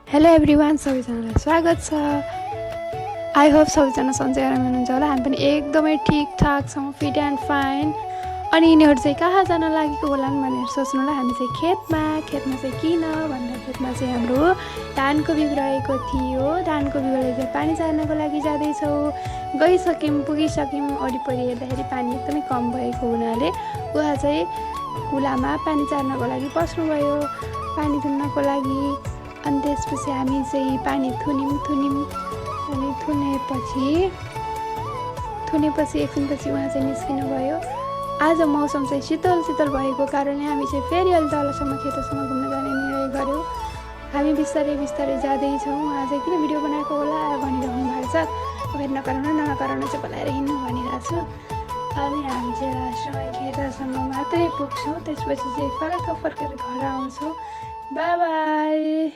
Hello everyone, सबैजनालाई स्वागत छ। आई होप सबैजना सन्चै आराम हुनुहुन्छ होला। हामी पनि एकदमै ठिकठाक छौँ, फिट एन्ड फाइन। अनि यिनीहरू चाहिँ कहाँ जान लागेको होलान् भनेर सोच्नु होला। हामी चाहिँ खेतमा चाहिँ किन भन्दा खेतमा चाहिँ हाम्रो धानको बिउ रहेको थियो। धानको बिउलाई चाहिँ पानी चार्नको लागि जाँदैछौँ। गइसक्यौँ, पुगिसक्यौँ। वरिपरि हेर्दाखेरि पानी एकदमै कम भएको हुनाले उहाँ चाहिँ कुलामा पानी चार्नको लागि पस्नुभयो, पानी थुन्नको लागि। अनि त्यसपछि हामी चाहिँ पानी थुन्यौँ अनि थुनेपछि एकछिनपछि उहाँ चाहिँ निस्किनु भयो। आज मौसम चाहिँ शीतल भएको कारणले हामी चाहिँ फेरि अलि तलसम्म खेतसम्म घुम्न जाने निर्णय गऱ्यौँ। हामी बिस्तारै जाँदैछौँ। उहाँ चाहिँ किन भिडियो बनाएको होला भनिरहनु भएको छ। फेरि नकराउनु चाहिँ बोलाएर हिँड्नु भनिरहेको छु। अनि हामी चाहिँ लास्टमा खेतसम्म मात्रै पुग्छौँ। त्यसपछि चाहिँ फर्केर घर आउँछौँ। By by.